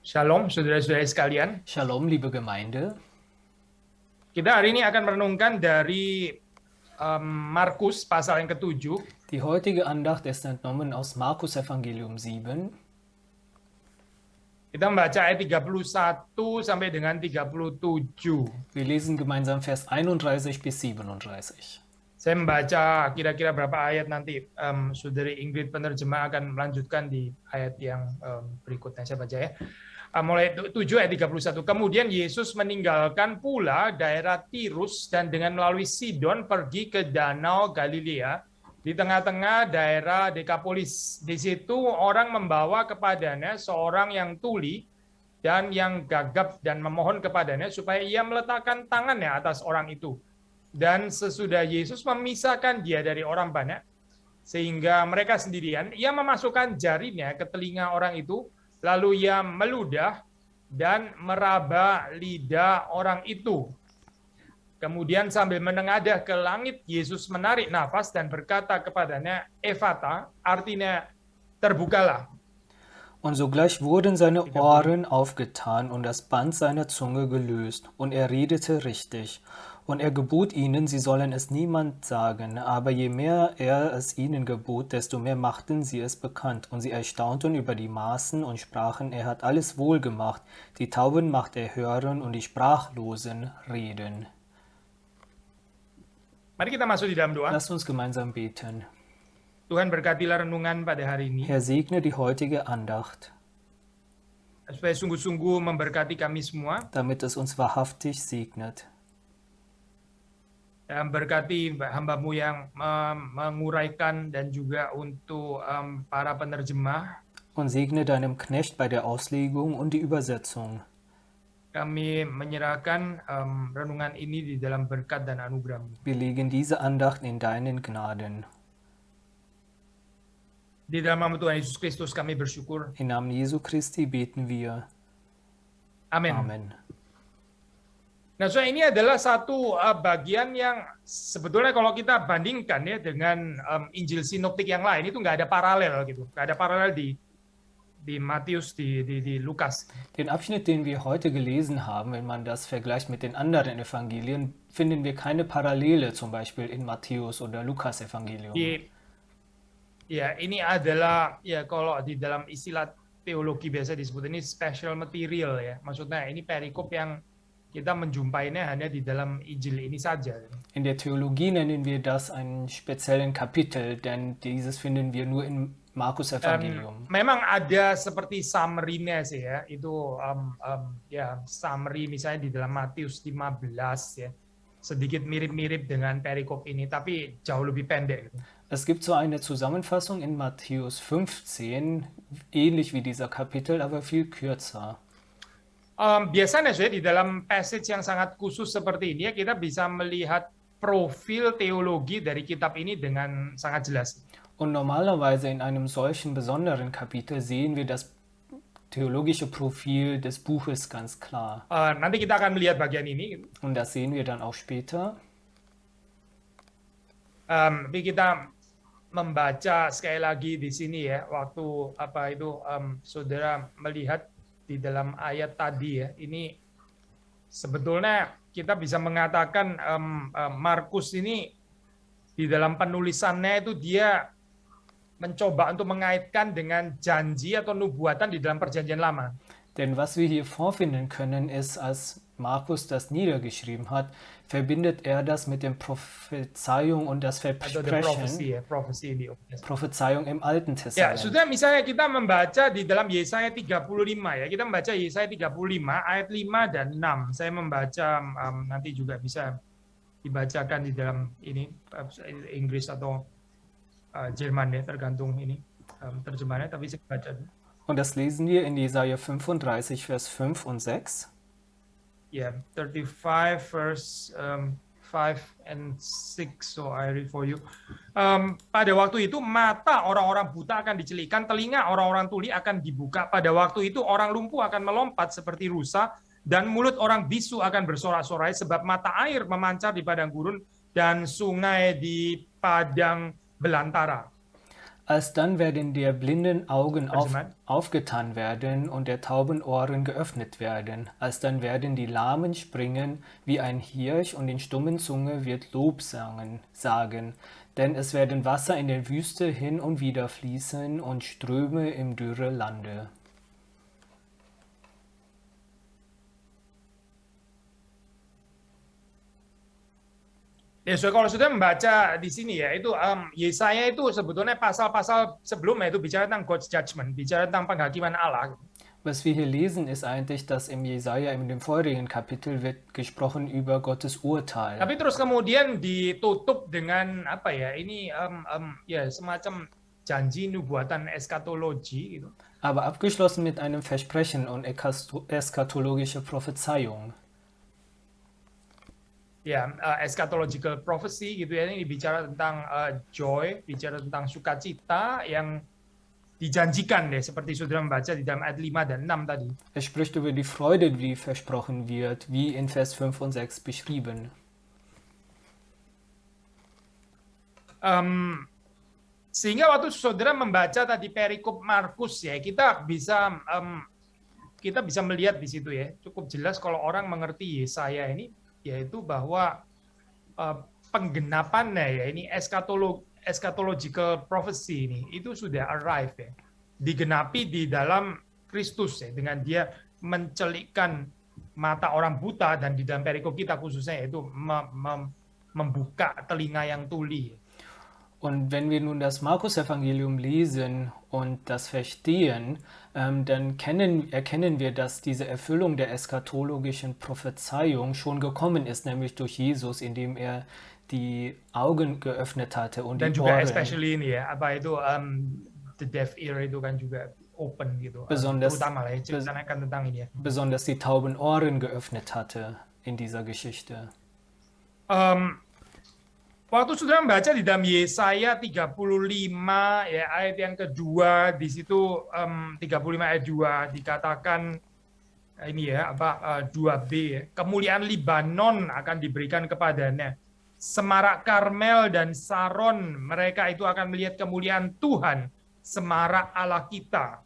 Shalom, saudara-saudara sekalian. Shalom, liebe Gemeinde. Kita hari ini akan merenungkan dari Markus pasal yang ke-7. Die heutige Andacht ist entnommen aus Markus Evangelium 7. Kita membaca ayat 31 sampai dengan 37. Wir lesen gemeinsam Vers 31 bis 37. Saya membaca kira-kira berapa ayat nanti saudari Ingrid penerjemah akan melanjutkan di ayat yang berikutnya. Saya baca ya. Mulai 7 ayat 31. Kemudian Yesus meninggalkan pula daerah Tirus dan dengan melalui Sidon pergi ke Danau Galilea di tengah-tengah daerah Dekapolis. Di situ orang membawa kepadanya seorang yang tuli dan yang gagap dan memohon kepadanya supaya ia meletakkan tangannya atas orang itu. Dan sesudah Yesus memisahkan dia dari orang banyak, sehingga mereka sendirian, ia memasukkan jarinya ke telinga orang itu, lalu ia meludah dan meraba lidah orang itu. Kemudian sambil menengadah ke langit, Yesus menarik nafas dan berkata kepadanya, Ephata, artinya terbukalah. Und sogleich wurden seine Ohren aufgetan und das Band seiner Zunge gelöst, und er redete richtig. Und er gebot ihnen, sie sollen es niemand sagen, aber je mehr er es ihnen gebot, desto mehr machten sie es bekannt. Und sie erstaunten über die Maßen und sprachen, er hat alles wohl gemacht, die Tauben macht er hören und die Sprachlosen reden. Mari kita masuk di dalam doa. Lasst uns gemeinsam beten. Tuhan berkatilah renungan pada hari ini. Herr, segne die heutige Andacht, supaya sungguh-sungguh memberkati kami semua. damit es uns wahrhaftig segnet. Dan berkati hamba-Mu yang menguraikan dan juga untuk para penerjemah. Und segne deinem Knecht bei der Auslegung und die Übersetzung. Kami menyerahkan renungan ini di dalam berkat dan anugerah-Mu. Wir legen diese Andacht in deinen Gnaden. Di dalam nama Tuhan Yesus Kristus kami bersyukur. Im Namen Jesu Christi beten wir. Amin. Amen. Nah, so ini adalah satu bagian yang sebetulnya kalau kita bandingkan ya dengan Injil sinoptik yang lain itu nggak ada paralel gitu, nggak ada paralel di Matius, di Lukas. Den Abschnitt, den wir heute gelesen haben, wenn man das vergleicht mit den anderen Evangelien, finden wir keine Parallele, zum Beispiel in Matthäus oder Lukas Evangelium. Ya, ini adalah ya kalau di dalam istilah teologi biasa disebut ini special material ya. Maksudnya ini perikop yang kita menjumpainya hanya di dalam Injil ini saja. In der Theologie nennen wir das einen speziellen Kapitel, denn dieses finden wir nur in Markus Evangelium. Memang ada seperti summary-nya sih ya, itu ya summary misalnya di dalam Matius 15 ya, sedikit mirip-mirip dengan perikop ini, tapi jauh lebih pendek. Es gibt so eine Zusammenfassung in Matthäus 15, ähnlich wie dieser Kapitel, aber viel kürzer. Biasanya di dalam passage yang sangat khusus seperti ini ya, kita bisa melihat profil teologi dari kitab ini dengan sangat jelas. Und normalerweise in einem solchen besonderen Kapitel sehen wir das theologische Profil des Buches ganz klar. Nanti kita akan melihat bagian ini. Und das sehen wir dann auch später. Tapi kita membaca sekali lagi di sini ya, waktu saudara melihat di dalam ayat tadi ya, ini sebetulnya kita bisa mengatakan Markus ini di dalam penulisannya itu dia mencoba untuk mengaitkan dengan janji atau nubuatan di dalam Perjanjian Lama. Denn was wir hier vorfinden können, ist, als Markus das niedergeschrieben hat, verbindet er das mit dem Prophezeiung und das Versprechen, Prophezeiung im Alten Ya, Testament. sudah misalnya kita membaca di dalam Yesaya 35 ya, kita membaca Yesaya 35 ayat 5 dan 6. Saya membaca nanti juga bisa dibacakan di dalam ini Inggris atau Jerman ya, tergantung ini terjemahannya, tapi saya baca. Und das lesen wir in Jesaja 35, Vers 5 und 6. Yeah, 35 verse 5 and 6, so I read for you. Pada waktu itu mata orang-orang buta akan dicelikkan, telinga orang-orang tuli akan dibuka. Pada waktu itu orang lumpuh akan melompat seperti rusa, dan mulut orang bisu akan bersorak-sorai, sebab mata air memancar di padang gurun dan sungai di padang belantara. Alsdann werden der blinden Augen Terjemahan. aufgetan werden und der tauben Ohren geöffnet werden. Alsdann werden die Lahmen springen wie ein Hirsch und den stummen Zunge wird sagen. Denn es werden Wasser in der Wüste hin und wieder fließen und Ströme im dürre Lande. Ya, so kalau sudah membaca di sini ya, itu Yesaya itu sebetulnya pasal-pasal sebelumnya itu bicara tentang God's judgment, bicara tentang penghakiman Allah. Was wir hier lesen, ist eigentlich, dass im Jesaja in dem vorherigen Kapitel wird gesprochen über Gottes Urteil. Tapi terus kemudian ditutup dengan apa ya? Ini ya semacam janji nubuatan eskatologi gitu. Aber abgeschlossen mit einem Versprechen und eschatologische Prophezeiung. Ya, eschatological prophecy gitu ya, ini bicara tentang joy, bicara tentang sukacita yang dijanjikan deh, seperti saudara membaca di dalam ayat 5 dan 6 tadi. Er spricht über die Freude, die versprochen wird, wie in Vers 5 und 6 beschrieben. Sehingga waktu saudara membaca tadi perikop Markus ya, kita bisa melihat di situ ya, cukup jelas kalau orang mengerti Yesaya ini, yaitu bahwa penggenapannya ya, ini eschatological prophecy ini, itu sudah arrive ya, digenapi di dalam Kristus ya, dengan dia mencelikkan mata orang buta, dan di dalam perikop kita khususnya yaitu membuka telinga yang tuli. Und wenn wir nun das Markus-Evangelium lesen und das verstehen, dann erkennen wir, dass diese Erfüllung der eschatologischen Prophezeiung schon gekommen ist, nämlich durch Jesus, indem er die Augen geöffnet hatte und Dan die juga Ohren. especially ini ya, apa itu the deaf ear itu kan juga open gitu. Besonders- Terutama lah ya, ceritakan tentang ini ya. Besonders die tauben Ohren geöffnet hatte in dieser Geschichte. Waktu saudara membaca di dalam Yesaya 35 ya, ayat yang kedua, di situ 35 ayat 2 dikatakan ini ya, 2b ya, kemuliaan Libanon akan diberikan kepadanya. Semarak Karmel dan Saron, mereka itu akan melihat kemuliaan Tuhan, semarak Allah kita.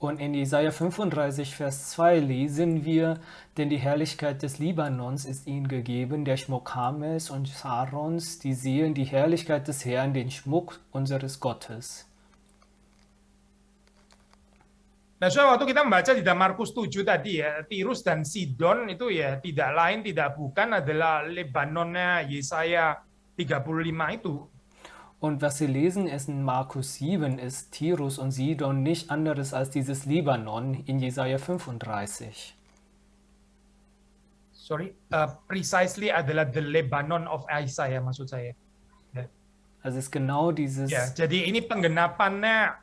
Und in Jesaja 35, Vers 2 lesen wir, denn die Herrlichkeit des Libanons ist ihnen gegeben, der Schmuck Karmels und Sarons, die sehen die Herrlichkeit des Herrn, den Schmuck unseres Gottes. Nah, soal waktu kita membaca di dalam Markus 7 tadi ya, Tirus dan Sidon itu ya tidak lain tidak bukan adalah Lebanonnya Yesaya 35 itu. Und was Sie lesen ist in Markus 7, ist Tirus und Sidon nicht anderes als dieses Libanon in Jesaja 35. Precisely adalah the Lebanon of Isaiah maksud saya. Also es ist genau dieses, Ya, jadi ini penggenapannya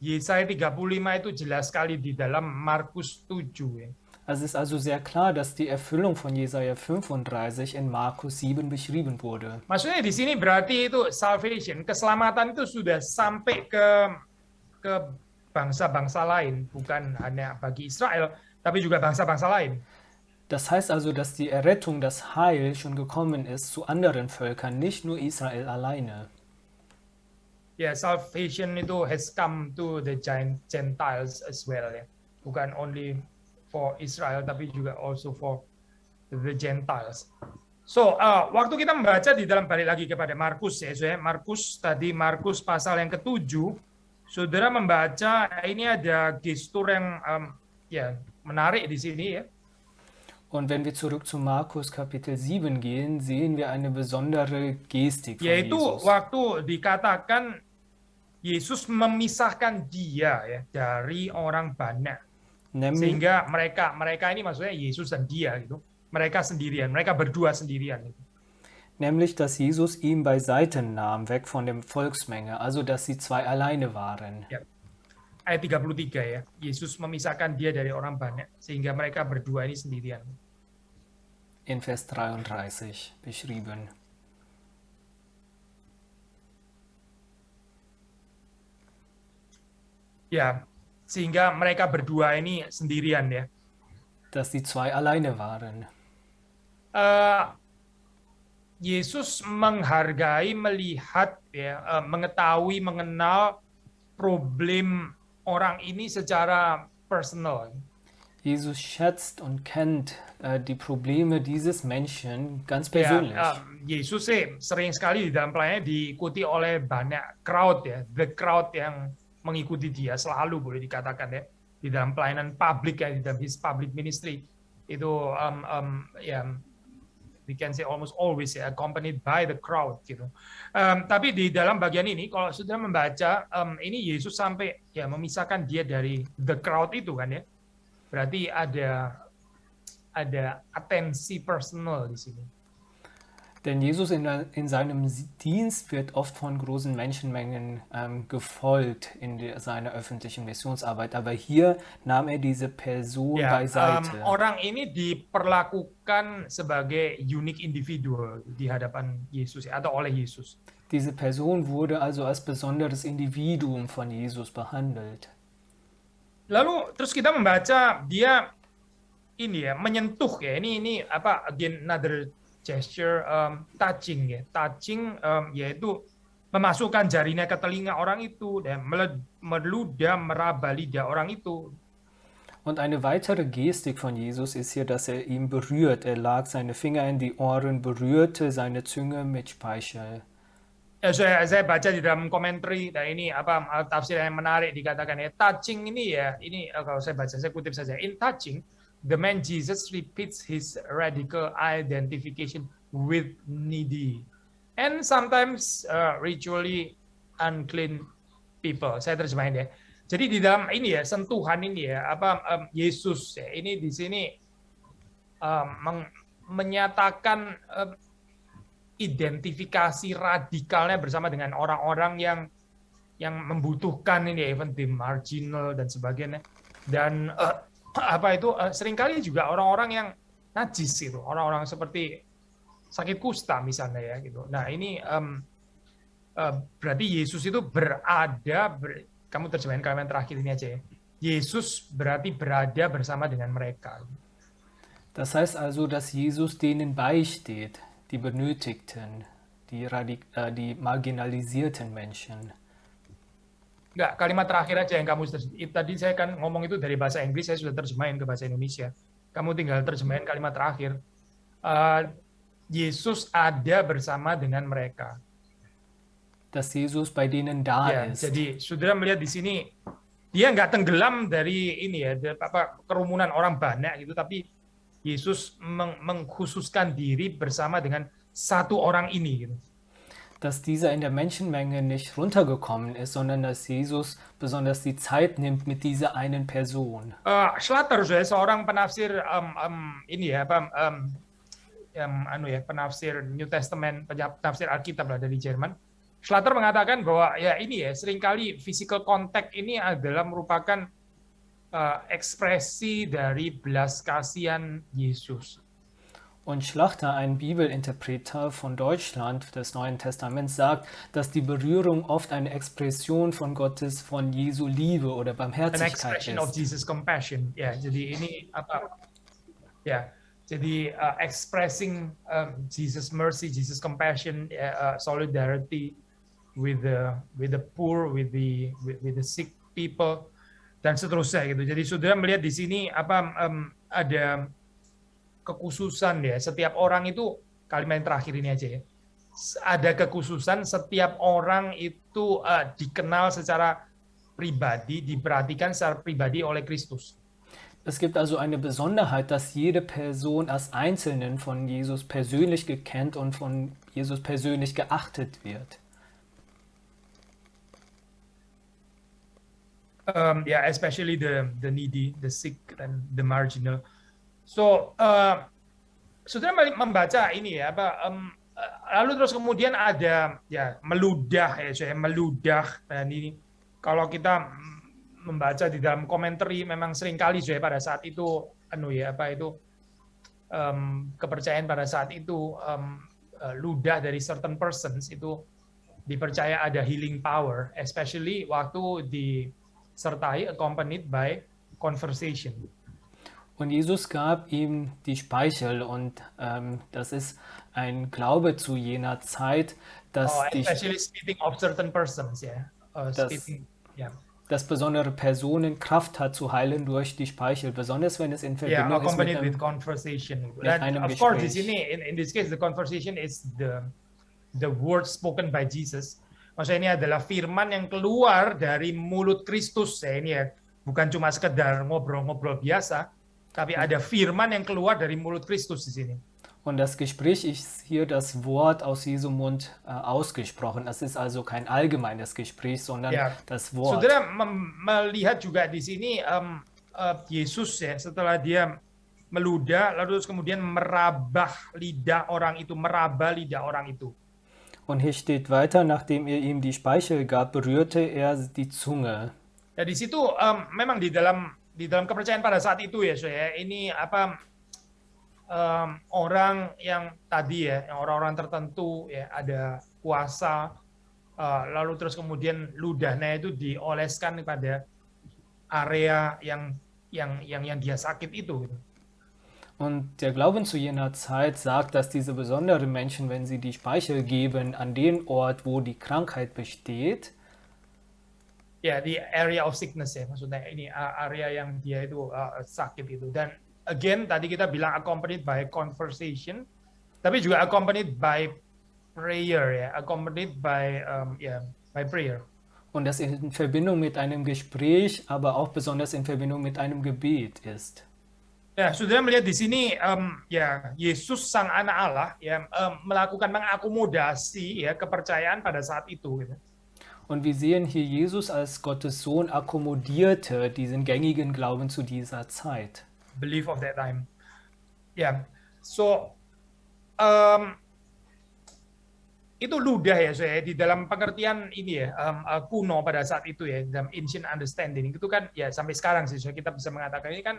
Yesaya 35 itu jelas sekali di dalam Markus 7 ya. also es ist also sehr klar, dass die Erfüllung von Jesaja 35 in Markus 7 beschrieben wurde. Maksudnya di sini berarti itu salvation, keselamatan itu sudah sampai ke bangsa-bangsa lain, bukan hanya bagi Israel, tapi juga bangsa-bangsa lain. Das heißt also, dass die Errettung, das Heil schon gekommen ist zu anderen Völkern, nicht nur Israel alleine. Ya, salvation itu has come to the Gentiles as well ya. Bukan only for Israel, tapi juga also for the Gentiles. So, waktu kita membaca di dalam, balik lagi kepada Markus ya, Markus pasal yang ke-7, saudara membaca ini ada gestur yang ya menarik di sini ya. Und wenn wir zurück zu Markus Kapitel 7 gehen, sehen wir eine besondere Gestik von Yaitu Jesus. waktu dikatakan Yesus memisahkan dia ya dari orang banyak. Nämlich, Sehingga mereka ini maksudnya Yesus dan dia gitu. Mereka sendirian, mereka berdua sendirian gitu. nämlich, dass Jesus ihn beiseite nahm, weg von der Volksmenge, also dass sie zwei alleine waren. Ya. Ayat 33 ya. Yesus memisahkan dia dari orang banyak sehingga mereka berdua ini sendirian. In Vers 33 beschrieben. Ya, sehingga mereka berdua ini sendirian ya. Dass die zwei alleine waren. Yesus menghargai, melihat, ya, mengetahui, mengenal problem orang ini secara personal. Jesus schätzt und kennt die Probleme dieses Menschen ganz Ya, persönlich. Yesus sih sering sekali di dalam pelayanannya diikuti oleh banyak crowd, ya, the crowd yang mengikuti dia selalu, boleh dikatakan, ya, di dalam pelayanan publik, ya, di dalam his public ministry itu, ya, we can say almost always, ya, accompanied by the crowd gitu. Tapi di dalam bagian ini kalau sudah membaca, ini Yesus sampai, ya, memisahkan dia dari the crowd itu kan, ya. Berarti ada atensi personal di sini. Denn Jesus in seinem Dienst wird oft von großen Menschenmengen gefolgt in seiner öffentlichen Missionsarbeit. Aber hier nahm er diese Person Ya, beiseite. orang ini diperlakukan sebagai unique individual di hadapan Yesus, ya, atau oleh Yesus. Diese Person wurde also als besonderes Individuum von Jesus behandelt. Lalu terus kita membaca dia ini, ya, menyentuh, ya, ini apa, again another gesture, touching, ya, touching, yaitu memasukkan jarinya ke telinga orang itu dan meludah meraba lidah orang itu. Und eine weitere Gestik von Jesus ist hier, dass er ihn berührt. Er lag seine Finger in die Ohren, berührte seine Zunge mit Speichel. Ya, saya baca di dalam komentari, nah ini apa tafsir yang menarik dikatakan, ya, touching ini, ya, ini kalau saya baca, saya kutip saja, in touching the man Jesus repeats his radical identification with needy and sometimes ritually unclean people. Saya terjemahin, ya. Jadi di dalam ini, ya, sentuhan ini, ya, apa, Yesus, ya, ini di sini menyatakan identifikasi radikalnya bersama dengan orang-orang yang membutuhkan ini, even the marginal dan sebagainya. Dan apa itu seringkali juga orang-orang yang najis itu, orang-orang seperti sakit kusta misalnya, ya, gitu. Nah, ini berarti Yesus itu kamu terjemahin kalimat terakhir ini aja, ya. Yesus berarti berada bersama dengan mereka. Das heißt also, dass Jesus denen beisteht, die Benötigten, die marginalisierten Menschen. Enggak, kalimat terakhir aja yang kamu tadi saya kan ngomong itu dari bahasa Inggris, saya sudah terjemahin ke bahasa Indonesia. Kamu tinggal terjemahin kalimat terakhir. Yesus ada bersama dengan mereka. Dass Jesus bei denen da Ya, ist. jadi saudara melihat di sini dia nggak tenggelam dari ini, ya, kerumunan orang banyak gitu, tapi Yesus mengkhususkan diri bersama dengan satu orang ini gitu. Dass dieser in der Menschenmenge nicht runtergekommen ist, sondern dass Jesus besonders die Zeit nimmt mit dieser einen Person. Schlatter, seorang penafsir ini, ya, penafsir New Testament, penafsir Alkitab lah dari Jerman. Schlatter mengatakan bahwa, ya, ini, ya, seringkali physical contact ini adalah merupakan ekspresi dari belas kasihan Yesus. Und Schlachter, ein Bibelinterpreter von Deutschland des Neuen Testaments, sagt, dass die Berührung oft eine Expression von Jesu Liebe oder An Barmherzigkeit expression of ist. Jesus compassion. Ya, jadi ini apa? Ya, jadi expressing Jesus mercy, Jesus compassion, solidarity with the poor, with the sick people, dan seterusnya gitu. Jadi saudara melihat di sini apa, ada kekhususan, ya, setiap orang itu, kalimat yang terakhir ini aja, ya, ada kekhususan setiap orang itu dikenal secara pribadi, diperhatikan secara pribadi oleh Kristus. Es gibt also eine Besonderheit, dass jede Person als Einzelnen von Jesus persönlich gekannt und von Jesus persönlich geachtet wird. Yeah, especially the needy, the sick, and the marginal. So, saudara membaca ini, ya, apa, lalu terus kemudian ada, ya, meludah, ya, saya meludah, dan ini kalau kita membaca di dalam komentari memang seringkali saya pada saat itu, ya, apa itu, kepercayaan pada saat itu, ludah dari certain persons itu dipercaya ada healing power, especially waktu disertai accompanied by conversation. Und Jesus gab ihm die Speichel und das ist ein Glaube zu jener Zeit, dass, Especially speaking of certain persons, dass, speaking, yeah. dass besondere Personen Kraft hat zu heilen durch die Speichel, besonders wenn es in Yeah, Verbindung ist accompanied with conversation. mit That, einem of course, di Gespräch. sini in this case the conversation is the word spoken by Jesus. Maksudnya ini adalah firman yang keluar dari mulut Kristus ya ini ya, bukan cuma sekedar ngobrol-ngobrol biasa, tapi ada firman yang keluar dari mulut Kristus di sini. Und das Gespräch ist hier das Wort aus Jesu Mund ausgesprochen. Es ist also kein allgemeines Gespräch, sondern Ya, das Wort. saudara melihat juga di sini Yesus ya setelah dia meludah lalu terus kemudian meraba lidah orang itu. Und hier steht weiter, nachdem er ihm die Speichel gab, berührte er die Zunge. Ya di situ memang di dalam kepercayaan pada saat itu ya, ini orang yang tadi ya, yang orang-orang tertentu ya ada puasa, lalu terus kemudian ludahnya itu dioleskan kepada area yang dia sakit itu. Und der Glauben zu jener Zeit sagt, dass diese besonderen Menschen, wenn sie die Speichel geben an den Ort, wo die Krankheit besteht, Ya di area of sickness ya, maksudnya ini area yang dia itu sakit itu. Dan again tadi kita bilang accompanied by conversation, tapi juga accompanied by prayer ya, accompanied by by prayer. und das in Verbindung mit einem Gespräch, aber auch besonders in Verbindung mit einem Gebet ist. Ya, saudara melihat di sini ya Yesus sang anak Allah ya melakukan mengakomodasi ya kepercayaan pada saat itu gitu. Und wir sehen hier, Jesus als Gottes Sohn akkommodierte diesen gängigen Glauben zu dieser Zeit. Belief of that time. Ya, so itu ludah ya saya di dalam pengertian ini ya kuno pada saat itu ya dalam ancient understanding itu kan ya sampai sekarang sih so, kita bisa mengatakan ini kan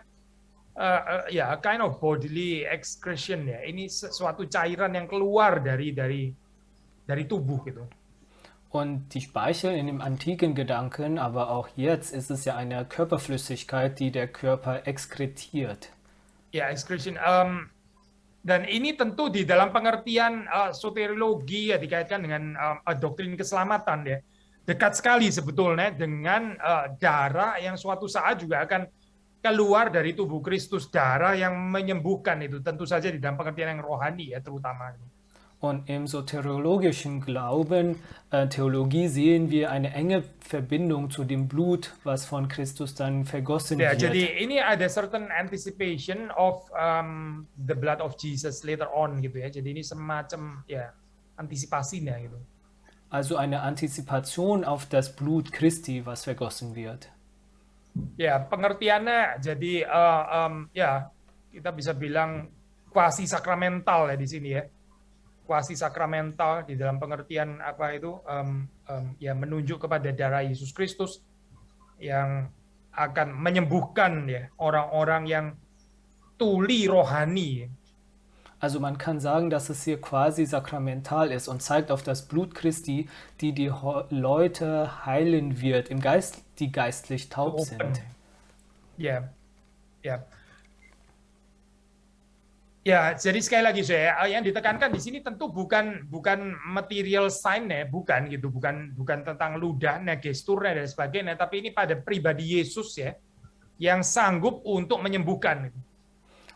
ya kind of bodily excretion ya ini suatu cairan yang keluar dari tubuh gitu. Und die Speichel in dem antiken Gedanken, aber auch jetzt ist es ja eine Körperflüssigkeit, die der Körper exkretiert. Ya, excretion. Dan ini tentu di dalam pengertian soteriologi ya dikaitkan dengan doktrin keselamatan ya. Dekat sekali sebetulnya dengan darah yang suatu saat juga akan keluar dari tubuh Kristus, darah yang menyembuhkan itu tentu saja di dalam pengertian yang rohani ya terutama. Und im soteriologischen Glauben, Theologie, sehen wir eine enge Verbindung zu dem Blut, was von Christus dann vergossen Ya, wird. jadi ini ada certain anticipation of the blood of Jesus later on gitu ya. Jadi ini semacam ya antisipasinya gitu. Also eine Antizipation auf das Blut Christi, was vergossen wird. Ya, pengertiannya jadi ya kita bisa bilang kuasi sakramental ya di sini ya. Kuasi sakramental di dalam pengertian apa itu ya menunjuk kepada darah Yesus Kristus yang akan menyembuhkan ya orang-orang yang tuli rohani. Also man kann sagen, dass es hier quasi sakramental ist und zeigt auf das Blut Christi, die Leute heilen wird, im Geist, die geistlich taub sind. Ya, ya. Ya, jadi sekali lagi saya yang ditekankan di sini tentu bukan material sign ya, bukan tentang ludahnya, gesturnya dan sebagainya, tapi ini pada pribadi Yesus ya yang sanggup untuk menyembuhkan.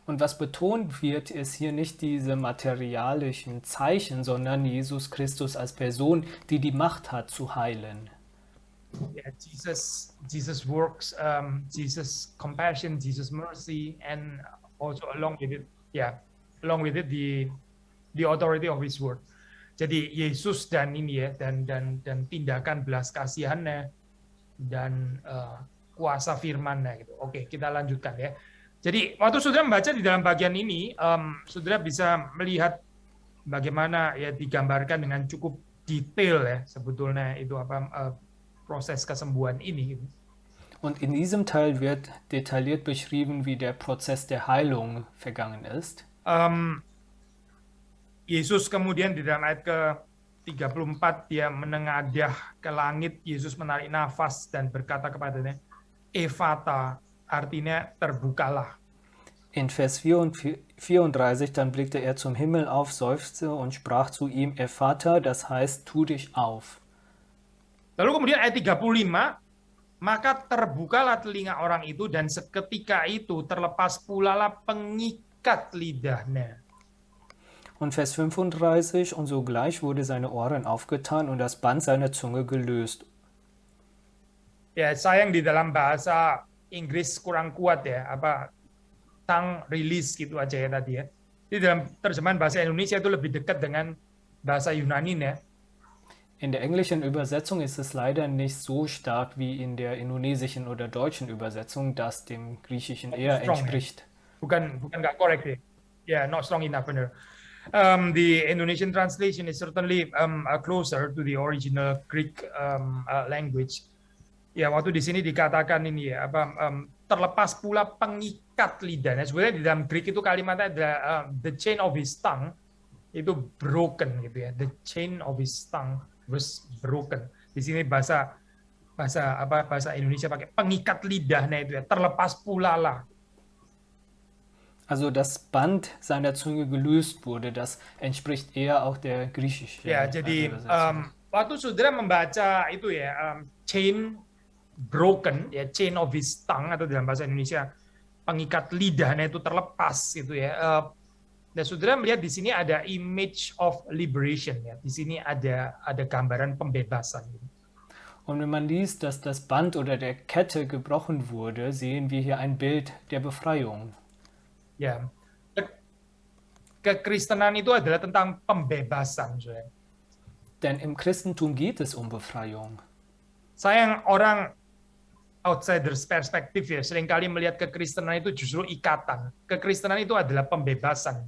Und was betont wird, ist hier nicht diese materialischen Zeichen, sondern Jesus Christus als Person, die die Macht hat zu heilen. Yeah, Jesus works, Jesus compassion, Jesus mercy, and also along with it, the authority of His word. Jadi Yesus dan ini ya dan tindakan belas kasihannya dan kuasa firman-Nya gitu. Oke, kita lanjutkan ya. Jadi waktu saudara membaca di dalam bagian ini, saudara bisa melihat bagaimana ya digambarkan dengan cukup detail ya sebetulnya itu apa proses kesembuhan ini. Gitu. Und in diesem Teil wird detailliert beschrieben, wie der Prozess der Heilung vergangen ist. Yesus kemudian di dalam ayat ke-34 dia menengadah ke langit, Yesus menarik nafas dan berkata kepadanya, Ephata, artinya terbukalah. In Vers 34, dann blickte er zum Himmel auf, seufzte und sprach zu ihm, Ephata, das heißt, tu dich auf. Lalu kemudian ayat 35, maka terbukalah telinga orang itu dan seketika itu terlepas pula lah pengikat lidahnya. Und Vers 35, und sogleich wurde seine Ohren aufgetan und das Band seiner Zunge gelöst. Ya, sayang di dalam bahasa Inggris kurang kuat ya, tongue release gitu aja ya tadi ya. Di dalam terjemahan bahasa Indonesia itu lebih dekat dengan bahasa Yunani ya. In der englischen Übersetzung ist es leider nicht so stark wie in der indonesischen oder deutschen Übersetzung, das dem Griechischen eher Strong, entspricht. Bukan nggak correct ya. Yeah, not strong enough, benar. The Indonesian translation is certainly closer to the original Greek language. Ya, waktu di sini dikatakan ini ya, terlepas pula pengikat lidahnya. Sebenarnya di dalam Greek itu kalimatnya ada the chain of his tongue itu broken gitu ya. The chain of his tongue was broken. Di sini bahasa Indonesia pakai pengikat lidahnya itu ya, terlepas pula lah. Also das Band seiner Zunge gelöst wurde, das entspricht eher auch der griechischen Ya, jadi Übersetzung. waktu saudara membaca itu ya, chain broken, ya chain of his tongue atau dalam bahasa Indonesia pengikat lidahnya itu terlepas gitu ya. Dan saudara melihat di sini ada image of liberation ya. Di sini ada gambaran pembebasan. Und wenn man liest, dass das Band oder der Kette gebrochen wurde, sehen wir hier ein Bild der Befreiung. Ya, kekristenan itu adalah tentang pembebasan, saudara. Denn im Christentum geht es um Befreiung. Sayang orang outsiders perspektif ya, seringkali melihat kekristenan itu justru ikatan. Kekristenan itu adalah pembebasan.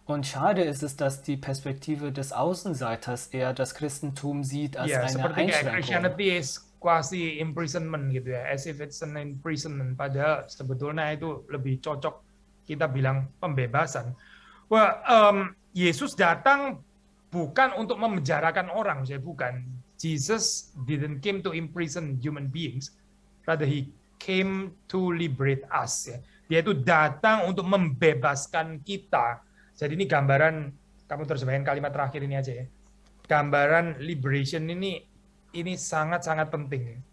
Und schade ist es, dass die Perspektive des Außenseiters eher das Christentum sieht als Ya, eine seperti kayak Einschränkung. Christianity is quasi imprisonment gitu ya, as if it's an imprisonment. Padahal sebetulnya itu lebih cocok kita bilang pembebasan. Wah, Yesus datang bukan untuk memenjarakan orang, saya bukan. Jesus didn't came to imprison human beings, rather he came to liberate us. Ya. Dia itu datang untuk membebaskan kita. Jadi ini gambaran, kamu terjemahin kalimat terakhir ini aja ya. Gambaran liberation ini sangat-sangat penting.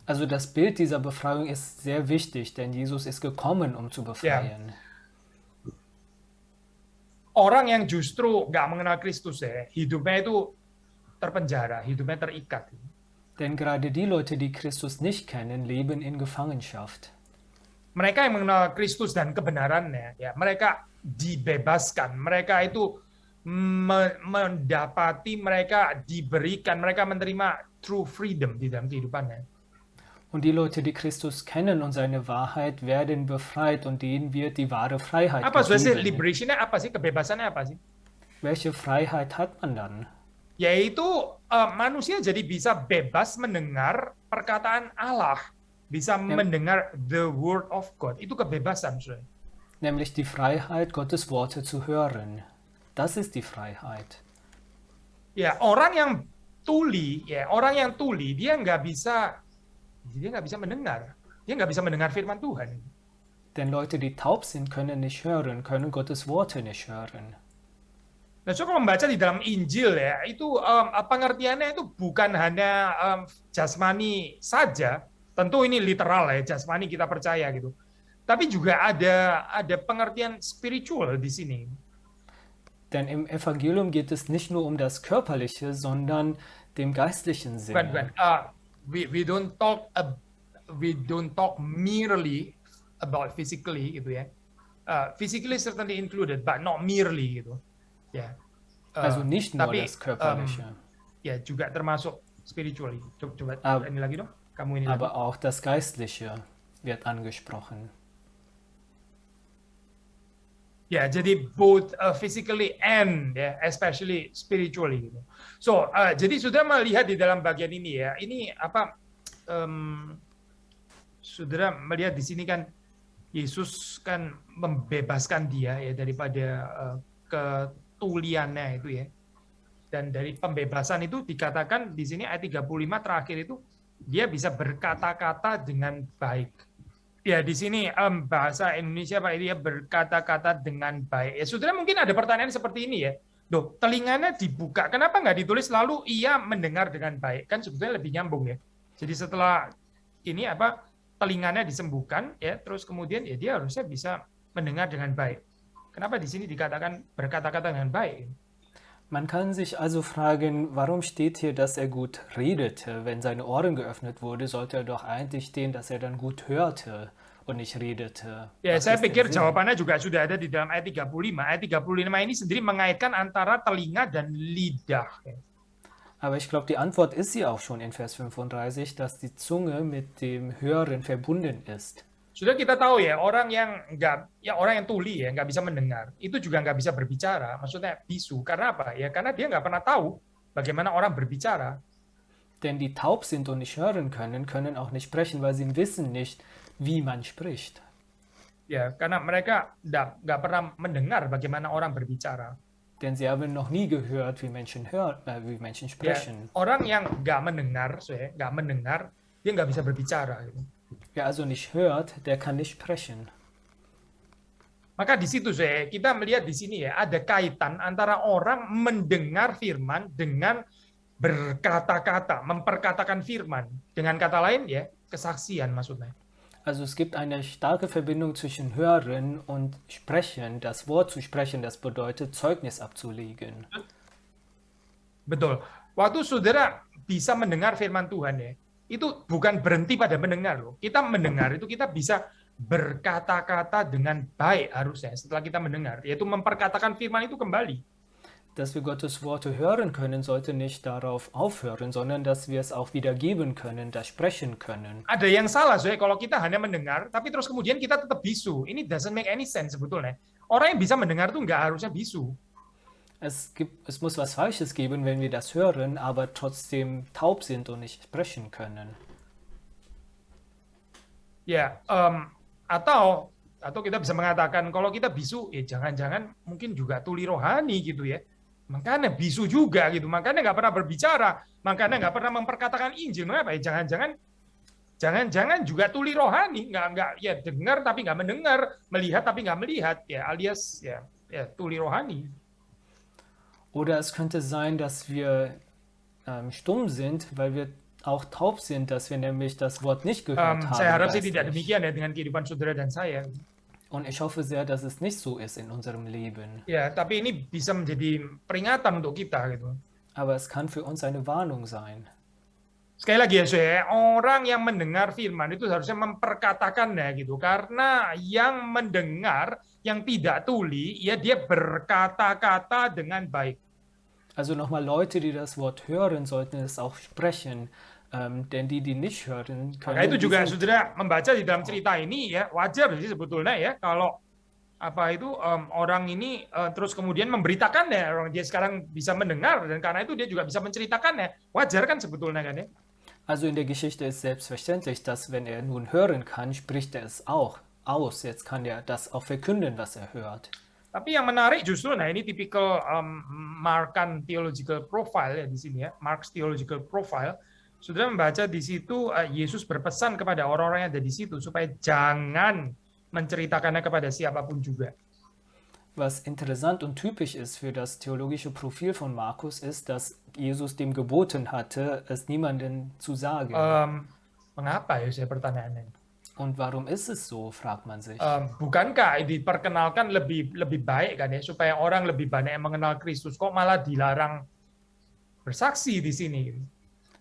Also das Bild dieser Befreiung ist sehr wichtig, denn Jesus ist gekommen, um zu befreien. Orang yang justru nggak mengenal Kristus ya, hidupnya itu terpenjara, hidupnya terikat. Denn gerade die Leute, die Christus nicht kennen, leben in Gefangenschaft. Mereka yang mengenal Kristus dan kebenarannya, ya, mereka dibebaskan, mereka itu mendapati, mereka diberikan, mereka menerima true freedom di dalam kehidupannya. Und die Leute, die Christus kennen und seine Wahrheit, werden befreit und denen wird die wahre Freiheit Apa sebenarnya gegeben. liberationnya apa sih? Kebebasannya apa sih? Welche Freiheit hat man dann? Yaitu manusia jadi bisa bebas mendengar perkataan Allah, bisa mendengar the word of God. Itu kebebasan, saudara. Nämlich die Freiheit, Gottes Worte zu hören. Das ist die Freiheit. Ya, orang yang tuli, dia nggak bisa mendengar. Dia nggak bisa mendengar firman Tuhan. Denn Leute, die taub sind, können nicht hören, können Gottes Worte nicht hören. Nah, so kalau membaca di dalam Injil ya, itu pengertiannya itu bukan hanya jasmani saja. Tentu ini literal ya, jasmani kita percaya gitu. Tapi juga ada pengertian spiritual di sini. Denn im Evangelium geht es nicht nur um das Körperliche, sondern dem geistlichen Sinne. We don't talk merely about physically gitu ya. Physically certainly included, but not merely gitu. Ya. Also nicht nur tapi, das Körperliche. Ya juga termasuk spiritually. Coba ini lagi dong. Kamu ini aber lagi. auch das Geistliche wird angesprochen. Ya, jadi both physically and ya, especially spiritually gitu. So, jadi sudah melihat di dalam bagian ini ya. Ini apa? Saudara melihat di sini kan Yesus kan membebaskan dia ya daripada ketuliannya itu ya. Dan dari pembebasan itu dikatakan di sini ayat 35 terakhir itu dia bisa berkata-kata dengan baik. Ya, di sini bahasa Indonesia Pak ini ya berkata-kata dengan baik. Ya, saudara mungkin ada pertanyaan seperti ini ya. Loh, telinganya dibuka, kenapa nggak ditulis lalu ia mendengar dengan baik? Kan sebetulnya lebih nyambung ya. Jadi setelah ini telinganya disembuhkan ya, terus kemudian ya dia harusnya bisa mendengar dengan baik. Kenapa di sini dikatakan berkata-kata dengan baik? Man kann sich also fragen, warum steht hier, dass er gut redete? Wenn seine Ohren geöffnet wurde, sollte er doch eigentlich stehen, dass er dann gut hörte und nicht redete. Ya, Macht saya das denn pikir Sinn? jawabannya juga sudah ada di dalam ayat 35. Ayat 35 ini sendiri mengaitkan antara telinga dan lidah. Aber ich glaube, die Antwort ist hier auch schon in Vers 35, dass die Zunge mit dem Hören verbunden ist. Sudah kita tahu ya, orang yang tuli ya, nggak bisa mendengar, itu juga nggak bisa berbicara, maksudnya bisu. Karena apa? Ya karena dia nggak pernah tahu bagaimana orang berbicara. Denn die taub sind und nicht hören können, können auch nicht sprechen, weil sie wissen nicht, wie man spricht. Ya, karena mereka nggak pernah mendengar bagaimana orang berbicara. Denn sie haben noch nie gehört, wie Menschen Ya, sprechen. orang yang nggak mendengar, dia nggak bisa berbicara. Gitu. Wer also nicht hört, der kann nicht sprechen. Maka di situ kita melihat di sini ya ada kaitan antara orang mendengar firman dengan berkata-kata, memperkatakan firman. Dengan kata lain ya kesaksian maksudnya. Also es gibt eine starke Verbindung zwischen Hören und Sprechen. Das Wort zu sprechen, das bedeutet, Zeugnis abzulegen. Betul. Waktu saudara bisa mendengar firman Tuhan ya, itu bukan berhenti pada mendengar loh. Kita mendengar itu kita bisa berkata-kata dengan baik harusnya setelah kita mendengar, yaitu memperkatakan firman itu kembali. Dass wir Gottes Worte hören können, sollte nicht darauf aufhören, sondern dass wir es auch wiedergeben können, das sprechen können. Ada yang salah kalau kita hanya mendengar, tapi terus kemudian kita tetap bisu. Ini doesn't make any sense sebetulnya. Orang yang bisa mendengar tuh nggak harusnya bisu. Es muss was Falsches geben, wenn wir das hören, aber trotzdem taub sind und nicht sprechen können. Ya, atau kita bisa mengatakan kalau kita bisu, ya jangan-jangan mungkin juga tuli rohani gitu ya. Makanya bisu juga gitu, makanya nggak pernah berbicara, makanya nggak pernah memperkatakan Injil. Mengapa ya? Jangan-jangan juga tuli rohani, nggak ya dengar tapi nggak mendengar, melihat tapi nggak melihat, ya alias ya tuli rohani. Oder es könnte sein, dass wir stumm sind, weil wir auch taub sind, dass wir nämlich das Wort nicht gehört haben. Saya harap sih tidak geistlich. demikian ya dengan kehidupan saudara dan saya. Und ich hoffe sehr, dass es nicht so ist in unserem Leben. Ya, tapi ini bisa menjadi peringatan untuk kita gitu. Aber es kann für uns eine Warnung sein. Sekali lagi ya, orang yang mendengar firman itu harusnya memperkatakannya gitu. Karena yang mendengar, yang tidak tuli, ya dia berkata-kata dengan baik. Also nochmal, Leute, die das Wort hören, sollten es auch sprechen. Denn die nicht hören Maka können, itu die juga sind saudara membaca di dalam cerita ini ya wajar sih sebetulnya ya kalau orang ini terus kemudian memberitakannya, orang dia sekarang bisa mendengar dan karena itu dia juga bisa menceritakannya, wajar kan sebetulnya kan ya. Also in der Geschichte ist selbstverständlich, dass wenn er nun hören kann, spricht er es auch aus. Jetzt kann er das auch verkünden, was er hört. Tapi yang menarik justru, nah ini tipikal Markan theological profile ya di sini ya, Mark's theological profile. Saudara membaca di situ Yesus berpesan kepada orang-orang yang ada di situ supaya jangan menceritakannya kepada siapapun juga. Was interessant und typisch ist für das theologische Profil von Markus ist, dass Jesus dem geboten hatte, es niemandem zu sagen. Mengapa ya saya pertanyaannya? Und warum ist es so, fragt man sich. Bukankah diperkenalkan lebih baik kan ya supaya orang lebih banyak yang mengenal Kristus, kok malah dilarang bersaksi di sini?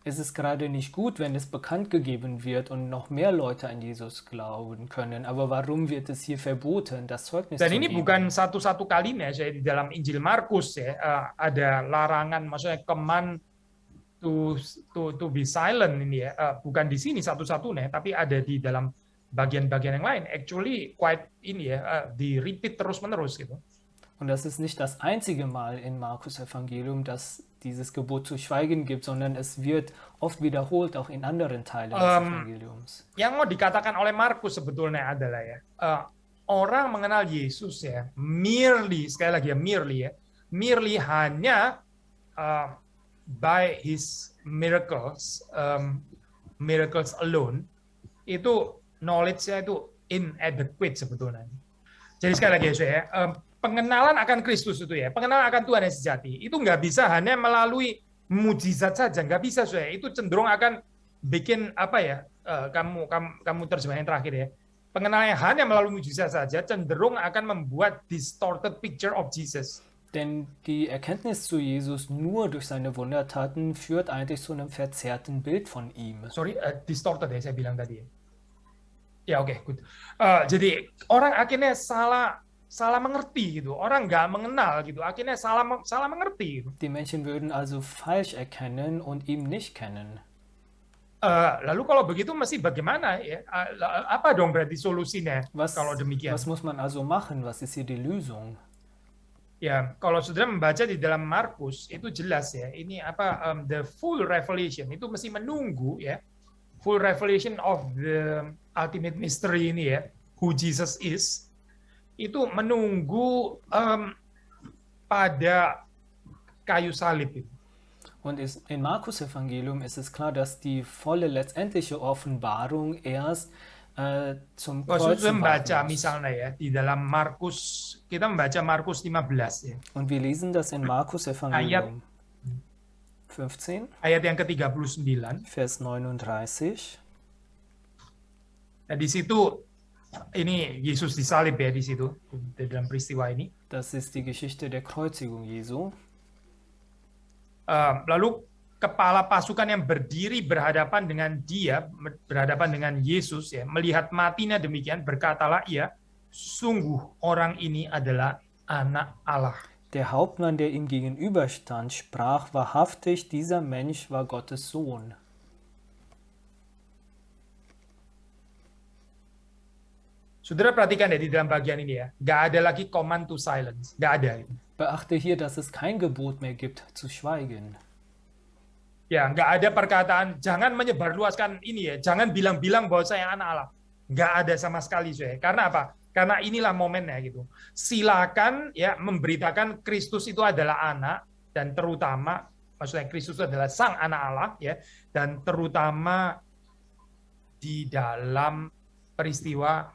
Es ist gerade nicht gut, wenn es bekannt gegeben wird und noch mehr Leute an Jesus glauben können. Aber warum wird es hier verboten, das Zeugnis Dan zu ini geben? bukan satu-satu kalinya saya di dalam Injil Markus ya ada larangan, maksudnya command to be silent ini ya, bukan di sini satu-satunya, tapi ada di dalam bagian-bagian yang lain. Actually quite ini ya di repeat terus-menerus gitu. Und das ist nicht das einzige Mal in Markus Evangelium, dass dieses Gebot zu schweigen gibt, sondern es wird oft wiederholt, auch in anderen Teilen des Evangeliums. Yang mau dikatakan oleh Markus sebetulnya adalah ya, orang mengenal Yesus ya, sekali lagi ya, merely hanya by his miracles alone, itu knowledge-nya itu inadequate sebetulnya. Jadi sekali lagi ya, pengenalan akan Kristus itu ya, pengenalan akan Tuhan yang sejati, itu nggak bisa hanya melalui mujizat saja, nggak bisa saya. Itu cenderung akan bikin apa ya? Kamu terjemahan yang terakhir ya. Pengenalan yang hanya melalui mujizat saja cenderung akan membuat distorted picture of Jesus. Denn die Erkenntnis zu Jesus nur durch seine Wundertaten führt eigentlich zu einem verzerrten Bild von ihm. Sorry, distorted ya saya bilang tadi. Ya oke, good. Jadi orang akhirnya salah mengerti gitu. Orang nggak mengenal gitu. Akhirnya salah mengerti gitu. Die Menschen würden also falsch erkennen und ihn nicht kennen. Lalu kalau begitu mesti bagaimana ya? Apa dong berarti solusinya kalau demikian? Was muss man also machen? Was ist hier die Lösung? Ya, kalau saudara membaca di dalam Markus itu jelas ya. Ini apa the full revelation itu mesti menunggu ya. Full revelation of the ultimate mystery ini ya, who Jesus is. Itu menunggu pada kayu salib itu. Und im Markus-Evangelium ist es klar, dass die volle letztendliche Offenbarung erst zum Kalau sudah Kreuzen membaca warten muss. misalnya ya di dalam Markus, kita membaca Markus 15 ya. Und wir lesen das in Markus-Evangelium 15, Ayat yang ke-39. Vers 39. Nah, di situ ini Yesus disalib ya di situ di dalam peristiwa ini. Das ist die Geschichte der Kreuzigung Jesu. Lalu kepala pasukan yang berdiri berhadapan dengan dia, berhadapan dengan Yesus ya, melihat matinya demikian, berkatalah ia, sungguh orang ini adalah anak Allah. Der Hauptmann, der ihm gegenüberstand, sprach, wahrhaftig, dieser Mensch war Gottes Sohn. Saudara perhatikan ya di dalam bagian ini ya, nggak ada lagi command to silence, nggak ada. Beachte hier, dass es kein Gebot mehr gibt, zu schweigen. Ya, nggak ada perkataan, jangan menyebarluaskan ini ya, jangan bilang-bilang bahwa saya anak Allah. Nggak ada sama sekali, saya. Karena apa? Karena inilah momennya gitu. Silakan ya memberitakan Kristus itu adalah anak, dan terutama, maksudnya Kristus itu adalah sang anak Allah, ya, dan terutama di dalam peristiwa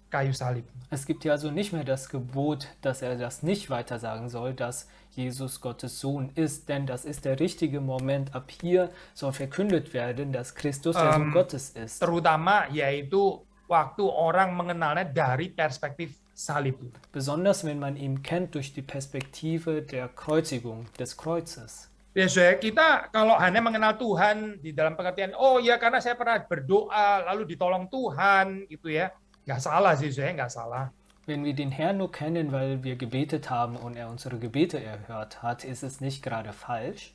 kayu salib. Es gibt hier also nicht mehr das Gebot, dass er das nicht weiter sagen soll, dass Jesus Gottes Sohn ist, denn das ist der richtige Moment. Ab hier soll verkündet werden, dass Christus der Sohn Gottes ist. Terutama yaitu waktu orang mengenalnya dari perspektif salib. Besonders wenn man ihn kennt durch die Perspektive der Kreuzigung, des Kreuzes. Ya, kita kalau hanya mengenal Tuhan di dalam pengertian, oh ya karena saya pernah berdoa lalu ditolong Tuhan gitu ya, nggak salah sih, saya nggak salah. Wenn wir den Herrn nur kennen, weil wir gebetet haben und er unsere Gebete erhört hat, ist es nicht gerade falsch.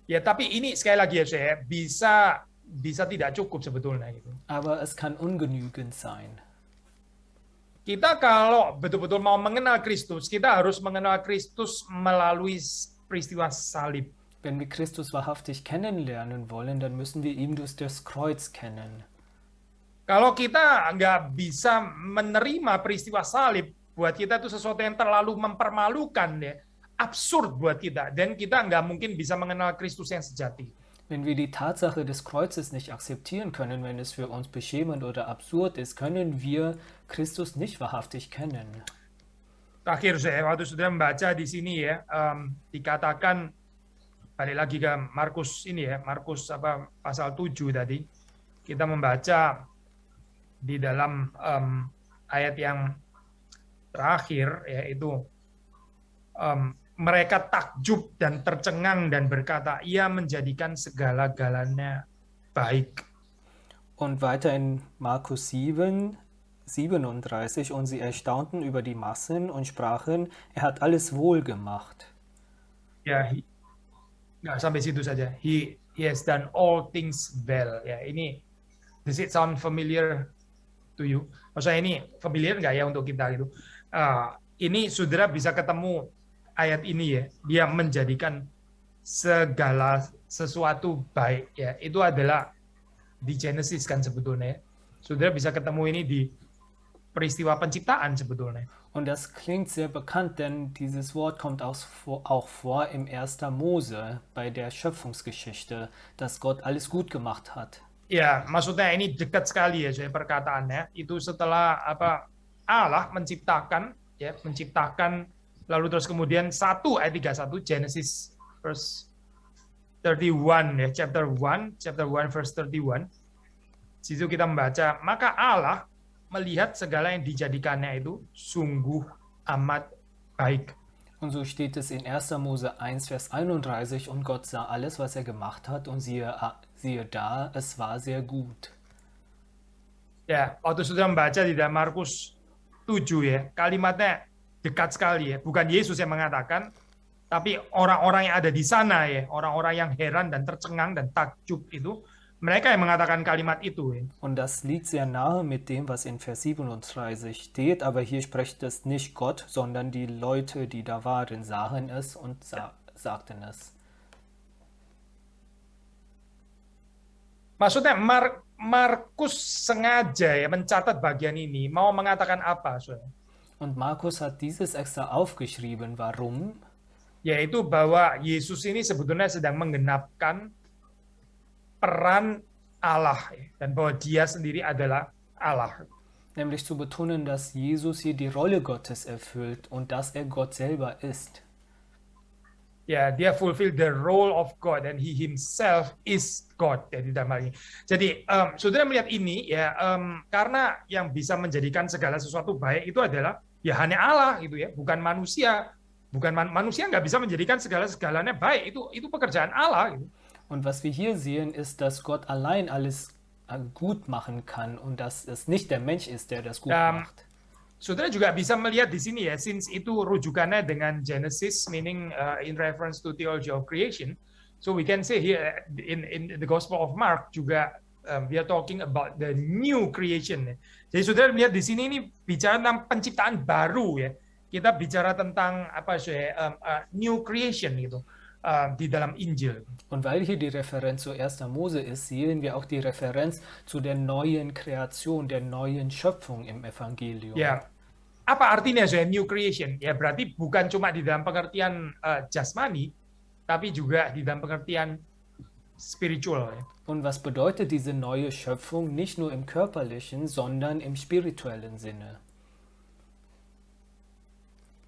Ya, tapi ini sekali lagi ya, saya bisa tidak cukup sebetulnya gitu. Aber es kann ungenügend sein. Kita kalau betul-betul mau mengenal Kristus, kita harus mengenal Kristus melalui peristiwa salib. Wenn wir Christus wahrhaftig kennenlernen wollen, dann müssen wir ihn durch das Kreuz kennen. Kalau kita nggak bisa menerima peristiwa salib, buat kita itu sesuatu yang terlalu mempermalukan ya, absurd buat kita, dan kita nggak mungkin bisa mengenal Kristus yang sejati. Wenn wir die Tatsache des Kreuzes nicht akzeptieren können, wenn es für uns beschämend oder absurd ist, können wir Christus nicht wahrhaftig kennen. Terakhir saya waktu sudah membaca di sini ya, dikatakan balik lagi ke Markus ini ya, Markus pasal 7 tadi, kita membaca di dalam ayat yang terakhir yaitu mereka takjub dan tercengang dan berkata, ia menjadikan segala-galanya baik. Und weiter in Markus 7, 37, und sie erstaunten über die Massen und sprachen, er hat alles wohl gemacht. Ya, nggak sampai situ saja. He has done all things well. Ya, ini does it sound familiar to you? Maksudnya ini familiar nggak ya untuk kita gitu? Ini saudara bisa ketemu ayat ini ya. Dia menjadikan segala sesuatu baik ya. Itu adalah di Genesis kan sebetulnya. Saudara bisa ketemu ini di peristiwa penciptaan sebetulnya. Und das klingt sehr bekannt, denn dieses Wort kommt auch vor im 1. Mose bei der Schöpfungsgeschichte, dass Gott alles gut gemacht hat. Ya, maksudnya ini dekat sekali ya, saya perkataannya. Itu setelah apa Allah menciptakan, ya, menciptakan, lalu terus kemudian 1 ayat 31 Genesis verse 31 ya, chapter 1 verse 31. Situ kita membaca, maka Allah melihat segala yang dijadikannya itu sungguh amat baik. Und so steht es in 1. Mose 1, Vers 31, und Gott sah alles, was er gemacht hat, und siehe da, es war sehr gut. Ya, waktu sudah membaca di dalam Markus 7 ya, kalimatnya dekat sekali ya. Bukan Yesus yang mengatakan, tapi orang-orang yang ada di sana ya, orang-orang yang heran dan tercengang dan takjub itu, mereka yang mengatakan kalimat itu ya. Und das liegt sehr nahe mit dem, was in Vers 37 steht, aber hier spricht es nicht Gott, sondern die Leute, die da waren, sahen es und sagten es. Maksudnya Markus sengaja ya mencatat bagian ini, mau mengatakan apa? Saudara? Und Markus hat dieses extra aufgeschrieben. Warum? Yaitu bahwa Yesus ini sebetulnya sedang menggenapkan peran Allah ya, dan bahwa dia sendiri adalah Allah. Nämlich zu betonen, dass Jesus hier die Rolle Gottes erfüllt und dass er Gott selber ist. Ya, dia fulfill the role of God and he himself is God ya, di dalam hal ini. Jadi, saudara melihat ini ya, karena yang bisa menjadikan segala sesuatu baik itu adalah ya hanya Allah gitu ya, bukan manusia. Bukan manusia nggak bisa menjadikan segala-segalanya baik. Itu pekerjaan Allah gitu. Und was wir hier sehen, ist, dass Gott allein alles gut machen kann und dass es nicht der Mensch ist, der das gut macht. Saudara juga bisa melihat di sini ya, since itu rujukannya dengan Genesis, meaning in reference to theology of creation. So we can say here in the Gospel of Mark juga we are talking about the new creation. Jadi saudara melihat di sini ini bicara tentang penciptaan baru ya. Kita bicara tentang apa sih new creation gitu. Die dalam Injil. Und weil hier die Referenz zu 1. Mose ist, sehen wir auch die Referenz zu der neuen Kreation, der neuen Schöpfung im Evangelium. Ya, apa artinya saya new creation? Ya berarti bukan cuma di dalam pengertian jasmani, tapi juga di dalam pengertian spiritual. Ya. Und was bedeutet diese neue Schöpfung nicht nur im körperlichen, sondern im spirituellen Sinne?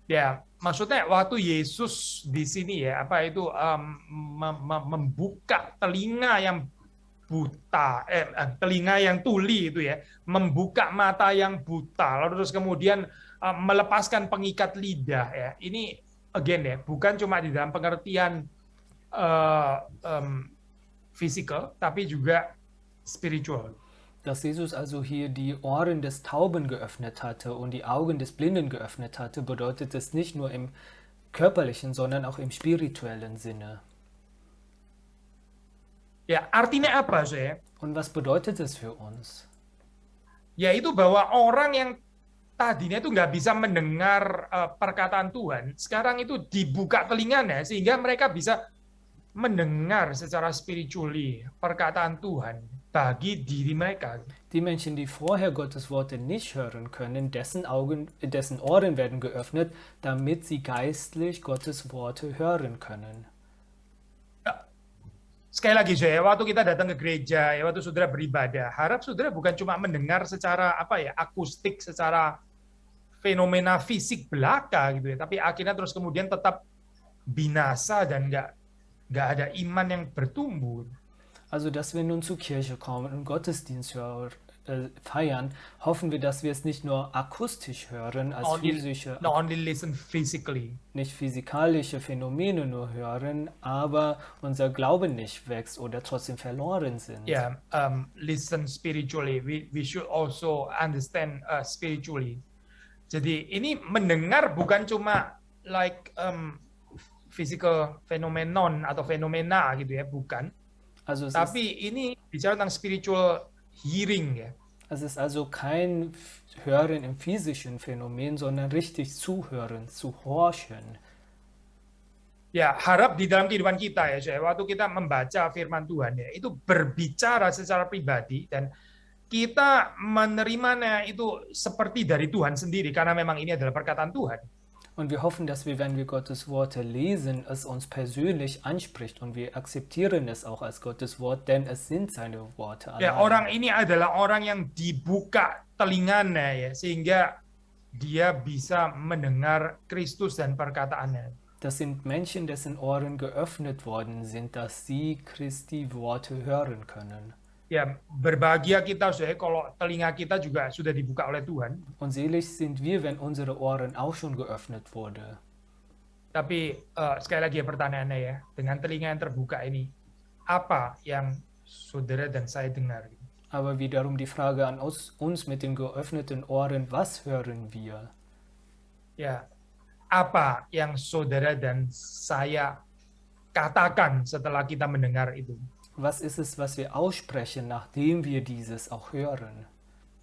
Ya, maksudnya waktu Yesus di sini ya, apa itu membuka telinga yang buta, telinga yang tuli itu ya, membuka mata yang buta, lalu terus kemudian melepaskan pengikat lidah ya. Ini again ya, bukan cuma di dalam pengertian physical, tapi juga spiritual. Dass Jesus also hier die Ohren des Tauben geöffnet hatte und die Augen des Blinden geöffnet hatte, bedeutet es nicht nur im körperlichen, sondern auch im spirituellen Sinne. Ya, artinya apa saya? Und was bedeutet es für uns? Yaitu bahwa orang yang tadinya itu nggak bisa mendengar perkataan Tuhan, sekarang itu dibuka telinganya sehingga mereka bisa mendengar secara spiritually perkataan Tuhan bagi diri mereka. Die Menschen, die vorher Gottes Worte nicht hören können, dessen Ohren werden geöffnet, damit sie geistlich Gottes Worte hören können. Sekali lagi saya, waktu kita datang ke gereja, ya waktu saudara beribadah, harap saudara bukan cuma mendengar secara apa ya akustik, secara fenomena fisik belaka gitu ya, tapi akhirnya terus kemudian tetap binasa dan nggak ada iman yang bertumbuh. Also, dass wir nun zur Kirche kommen und Gottesdienst feiern, hoffen wir, dass wir es nicht nur akustisch hören, als only listen physically. Nicht physikalische Phänomene nur hören, aber unser Glaube nicht wächst oder trotzdem verloren sind. Yeah, listen spiritually. We should also understand spiritually. Jadi ini mendengar bukan cuma like physical phenomenon atau fenomena gitu ya, bukan. Also tapi ini bicara tentang spiritual hearing ya. Es ist also kein Hören im physischen Phänomen, sondern richtig zuhören, zu horchen. Ya, harap di dalam kehidupan kita ya, saya waktu kita membaca firman Tuhan ya, itu berbicara secara pribadi dan kita menerimanya itu seperti dari Tuhan sendiri karena memang ini adalah perkataan Tuhan. Und wir hoffen, dass wir, wenn wir Gottes Worte lesen, es uns persönlich anspricht und wir akzeptieren es auch als Gottes Wort, denn es sind seine Worte Ya, allein. orang ini adalah orang yang dibuka telinganya ya, sehingga dia bisa mendengar Kristus dan perkataannya. Das sind Menschen, dessen Ohren geöffnet worden sind, dass sie Christi Worte hören können. Ya, berbahagia kita saudara kalau telinga kita juga sudah dibuka oleh Tuhan. Und selig sind wir, wenn unsere Ohren auch schon geöffnet wurde. Tapi sekali lagi ya pertanyaannya ya, dengan telinga yang terbuka ini, apa yang saudara dan saya dengar? Aber wiederum die Frage an uns mit den geöffneten Ohren, was hören wir? Ya, apa yang saudara dan saya katakan setelah kita mendengar itu? Was ist es, was wir aussprechen, nachdem wir dieses auch hören?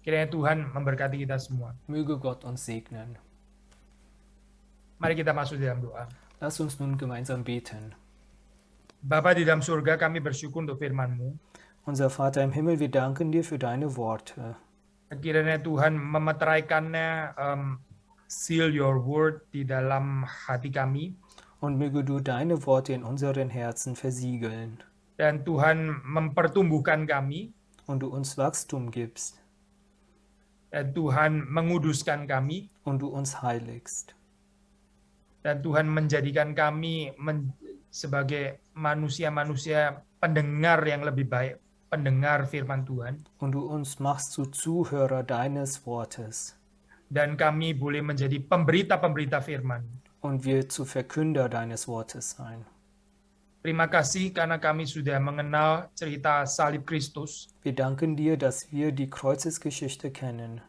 Kiranya Tuhan memberkati kita semua. Möge Gott uns segnen. Mari kita masuk dalam doa. Lass uns nun gemeinsam beten. Bapa di dalam surga, kami bersyukur untuk firman-Mu. Unser Vater im Himmel, wir danken dir für deine Worte. Kiranya Tuhan memeteraikannya, seal your word di dalam hati kami. Und möge du deine Worte in unseren Herzen versiegeln. Dan Tuhan mempertumbuhkan kami. Und du uns Wachstum gibst. Dan Tuhan menguduskan kami. Und du uns heiligst. Dan Tuhan menjadikan kami sebagai manusia-manusia pendengar yang lebih baik, pendengar firman Tuhan. Und du uns machst zu Zuhörer deines Wortes. Dan kami boleh menjadi pemberita-pemberita firman. Und wir zu Verkünder deines Wortes sein. Terima kasih karena kami sudah mengenal cerita salib Kristus. Wir danken dir, dass wir die Kreuzesgeschichte kennen.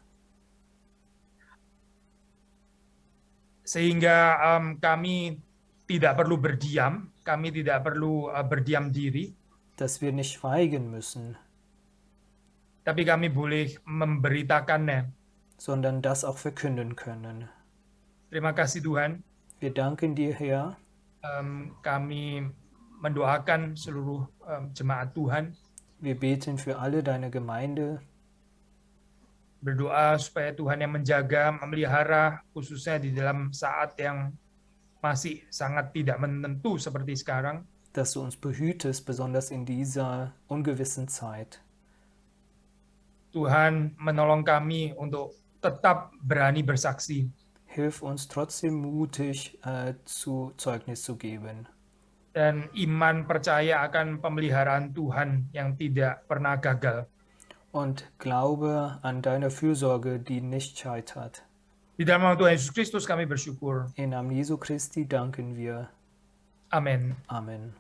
Sehingga kami tidak perlu berdiam, kami tidak perlu berdiam diri. Dass wir nicht schweigen müssen. Tapi kami boleh memberitakannya. Sondern das auch verkünden können. Terima kasih Tuhan. Wir danken dir, Herr. Kami mendoakan seluruh jemaat Tuhan. Wir beten für alle deine Gemeinde. Berdoa supaya Tuhan yang menjaga, memelihara, khususnya di dalam saat yang masih sangat tidak menentu seperti sekarang. Dass du uns behütest, besonders in dieser ungewissen Zeit. Tuhan menolong kami untuk tetap berani bersaksi. Hilf uns trotzdem mutig zu Zeugnis zu geben. Dan iman percaya akan pemeliharaan Tuhan yang tidak pernah gagal. Und Glaube an deine Fürsorge, die nicht scheitert. Di dalam nama Tuhan Yesus Kristus kami bersyukur. Im Namen Jesu Christi danken wir. Amin. Amen.